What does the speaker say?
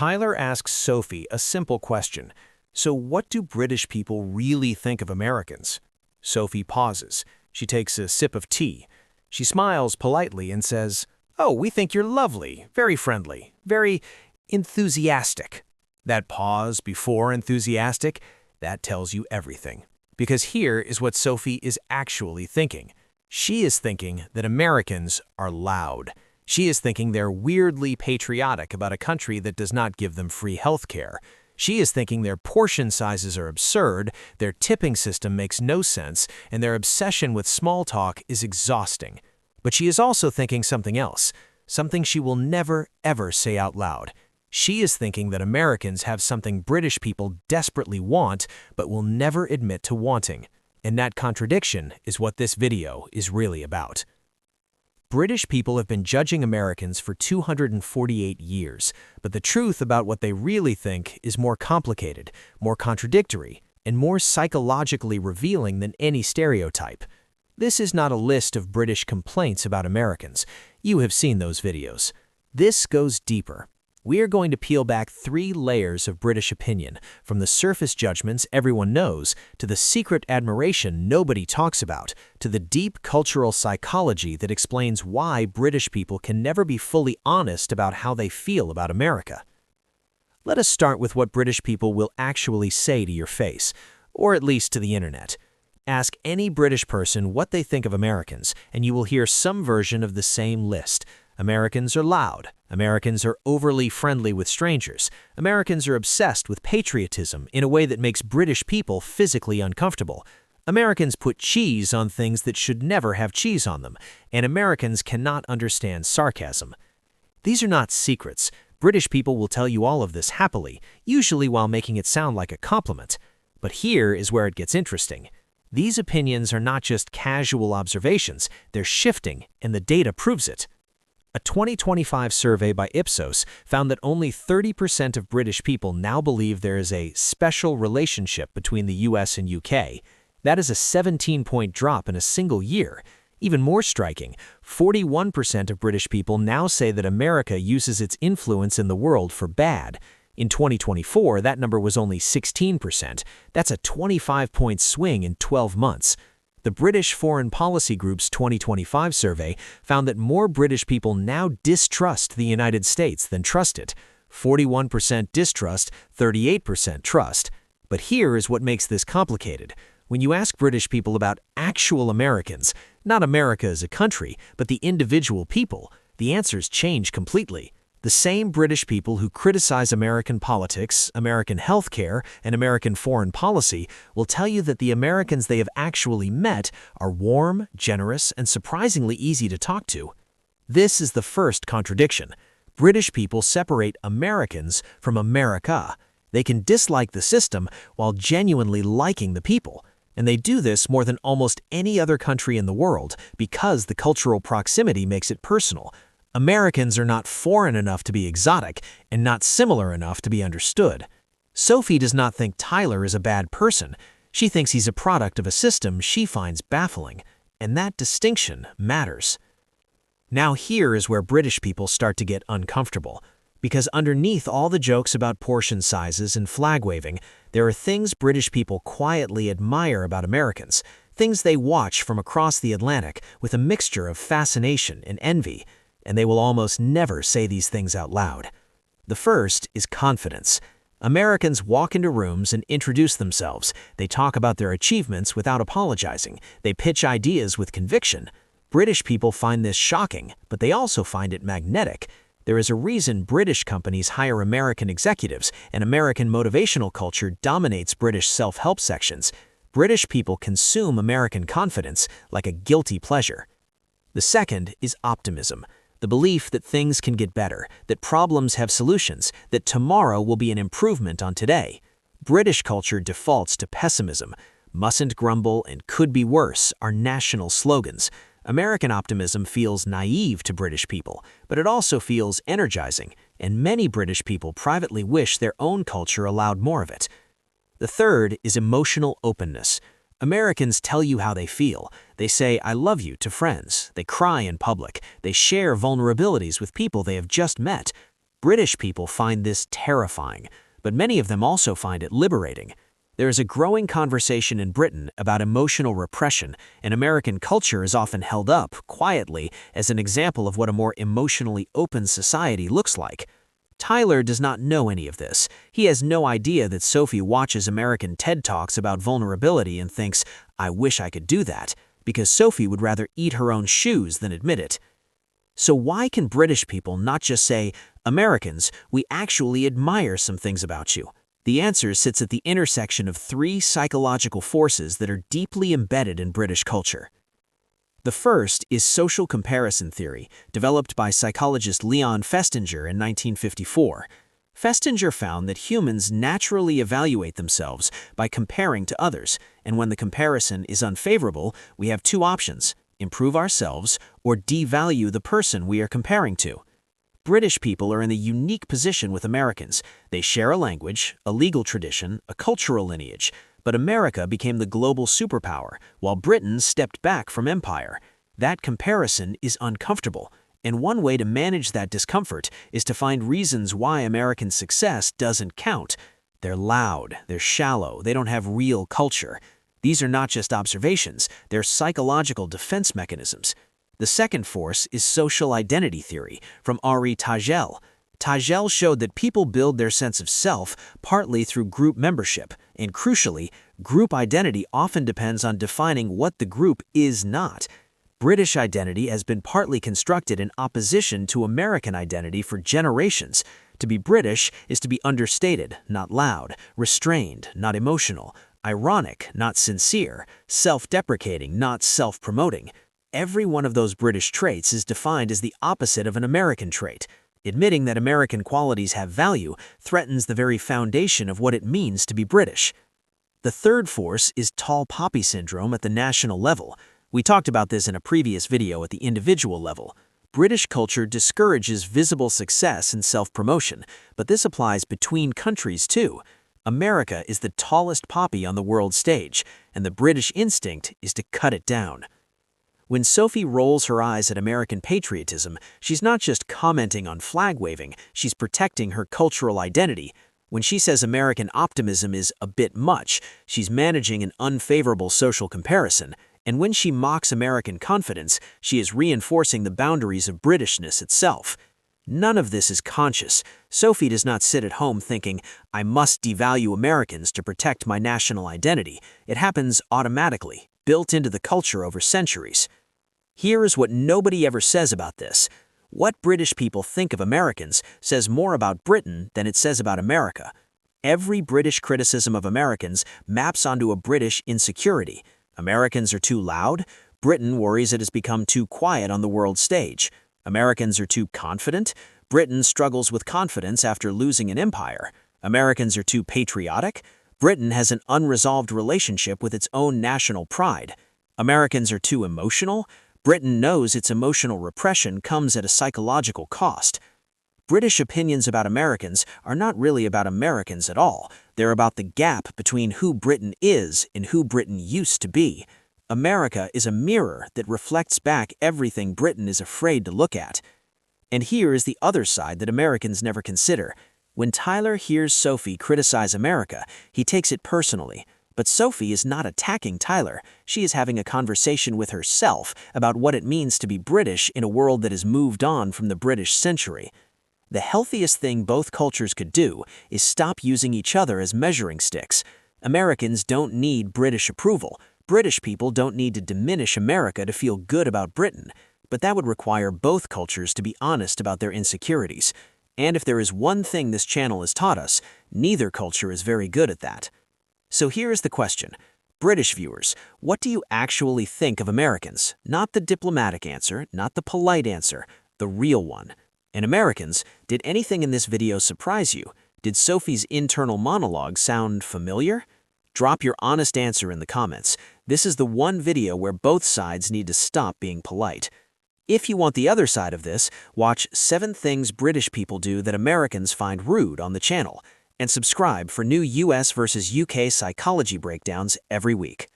Tyler asks Sophie a simple question. So what do British people really think of Americans? Sophie pauses. She takes a sip of tea. She smiles politely and says, "Oh, we think you're lovely, very friendly, very enthusiastic." That pause before enthusiastic, that tells you everything. Because here is what Sophie is actually thinking. She is thinking that Americans are loud. She is thinking they're weirdly patriotic about a country that does not give them free health care. She is thinking their portion sizes are absurd, their tipping system makes no sense, and their obsession with small talk is exhausting. But she is also thinking something else, something she will never, ever say out loud. She is thinking that Americans have something British people desperately want, but will never admit to wanting. And that contradiction is what this video is really about. British people have been judging Americans for 248 years, but the truth about what they really think is more complicated, more contradictory, and more psychologically revealing than any stereotype. This is not a list of British complaints about Americans. You have seen those videos. This goes deeper. We are going to peel back 3 layers of British opinion, from the surface judgments everyone knows, to the secret admiration nobody talks about, to the deep cultural psychology that explains why British people can never be fully honest about how they feel about America. Let us start with what British people will actually say to your face, or at least to the internet. Ask any British person what they think of Americans, and you will hear some version of the same list. Americans are loud. Americans are overly friendly with strangers. Americans are obsessed with patriotism in a way that makes British people physically uncomfortable. Americans put cheese on things that should never have cheese on them, and Americans cannot understand sarcasm. These are not secrets. British people will tell you all of this happily, usually while making it sound like a compliment. But here is where it gets interesting. These opinions are not just casual observations, they're shifting, and the data proves it. A 2025 survey by Ipsos found that only 30% of British people now believe there is a special relationship between the US and UK. That is a 17-point drop in a single year. Even more striking, 41% of British people now say that America uses its influence in the world for bad. In 2024, that number was only 16%. That's a 25-point swing in 12 months. The British Foreign Policy Group's 2025 survey found that more British people now distrust the United States than trust it. 41% distrust, 38% trust. But here is what makes this complicated. When you ask British people about actual Americans, not America as a country, but the individual people, the answers change completely. The same British people who criticize American politics, American healthcare, and American foreign policy will tell you that the Americans they have actually met are warm, generous, and surprisingly easy to talk to. This is the first contradiction. British people separate Americans from America. They can dislike the system while genuinely liking the people. And they do this more than almost any other country in the world because the cultural proximity makes it personal. Americans are not foreign enough to be exotic and not similar enough to be understood. Sophie does not think Tyler is a bad person. She thinks he's a product of a system she finds baffling, and that distinction matters. Now here is where British people start to get uncomfortable, because underneath all the jokes about portion sizes and flag waving, there are things British people quietly admire about Americans, things they watch from across the Atlantic with a mixture of fascination and envy. And they will almost never say these things out loud. The first is confidence. Americans walk into rooms and introduce themselves. They talk about their achievements without apologizing. They pitch ideas with conviction. British people find this shocking, but they also find it magnetic. There is a reason British companies hire American executives, and American motivational culture dominates British self-help sections. British people consume American confidence like a guilty pleasure. The second is optimism. The belief that things can get better, that problems have solutions, that tomorrow will be an improvement on today. British culture defaults to pessimism. Mustn't grumble and could be worse are national slogans. American optimism feels naive to British people, but it also feels energizing, and many British people privately wish their own culture allowed more of it. The third is emotional openness. Americans tell you how they feel. They say, "I love you" to friends. They cry in public. They share vulnerabilities with people they have just met. British people find this terrifying, but many of them also find it liberating. There is a growing conversation in Britain about emotional repression, and American culture is often held up, quietly, as an example of what a more emotionally open society looks like. Tyler does not know any of this. He has no idea that Sophie watches American TED Talks about vulnerability and thinks, "I wish I could do that," because Sophie would rather eat her own shoes than admit it. So why can British people not just say, "Americans, we actually admire some things about you"? The answer sits at the intersection of three psychological forces that are deeply embedded in British culture. The first is social comparison theory, developed by psychologist Leon Festinger in 1954. Festinger found that humans naturally evaluate themselves by comparing to others, and when the comparison is unfavorable, we have two options: improve ourselves or devalue the person we are comparing to. British people are in a unique position with Americans. They share a language, a legal tradition, a cultural lineage, but America became the global superpower, while Britain stepped back from empire. That comparison is uncomfortable, and one way to manage that discomfort is to find reasons why American success doesn't count. They're loud, they're shallow, they don't have real culture. These are not just observations, they're psychological defense mechanisms. The second force is social identity theory from Henri Tajfel. Tajfel showed that people build their sense of self partly through group membership, and crucially, group identity often depends on defining what the group is not. British identity has been partly constructed in opposition to American identity for generations. To be British is to be understated, not loud, restrained, not emotional, ironic, not sincere, self-deprecating, not self-promoting. Every one of those British traits is defined as the opposite of an American trait. Admitting that American qualities have value threatens the very foundation of what it means to be British. The third force is tall poppy syndrome at the national level. We talked about this in a previous video at the individual level. British culture discourages visible success and self-promotion, but this applies between countries too. America is the tallest poppy on the world stage, and the British instinct is to cut it down. When Sophie rolls her eyes at American patriotism, she's not just commenting on flag waving, she's protecting her cultural identity. When she says American optimism is a bit much, she's managing an unfavorable social comparison. And when she mocks American confidence, she is reinforcing the boundaries of Britishness itself. None of this is conscious. Sophie does not sit at home thinking, "I must devalue Americans to protect my national identity." It happens automatically, built into the culture over centuries. Here is what nobody ever says about this. What British people think of Americans says more about Britain than it says about America. Every British criticism of Americans maps onto a British insecurity. Americans are too loud. Britain worries it has become too quiet on the world stage. Americans are too confident. Britain struggles with confidence after losing an empire. Americans are too patriotic. Britain has an unresolved relationship with its own national pride. Americans are too emotional. Britain knows its emotional repression comes at a psychological cost. British opinions about Americans are not really about Americans at all. They're about the gap between who Britain is and who Britain used to be. America is a mirror that reflects back everything Britain is afraid to look at. And here is the other side that Americans never consider. When Tyler hears Sophie criticize America, he takes it personally. But Sophie is not attacking Tyler. She is having a conversation with herself about what it means to be British in a world that has moved on from the British century. The healthiest thing both cultures could do is stop using each other as measuring sticks. Americans don't need British approval. British people don't need to diminish America to feel good about Britain. But that would require both cultures to be honest about their insecurities. And if there is one thing this channel has taught us, neither culture is very good at that. So here is the question. British viewers, what do you actually think of Americans? Not the diplomatic answer, not the polite answer, the real one. And Americans, did anything in this video surprise you? Did Sophie's internal monologue sound familiar? Drop your honest answer in the comments. This is the one video where both sides need to stop being polite. If you want the other side of this, watch 7 Things British People Do That Americans Find Rude on the channel. And subscribe for new US versus UK psychology breakdowns every week.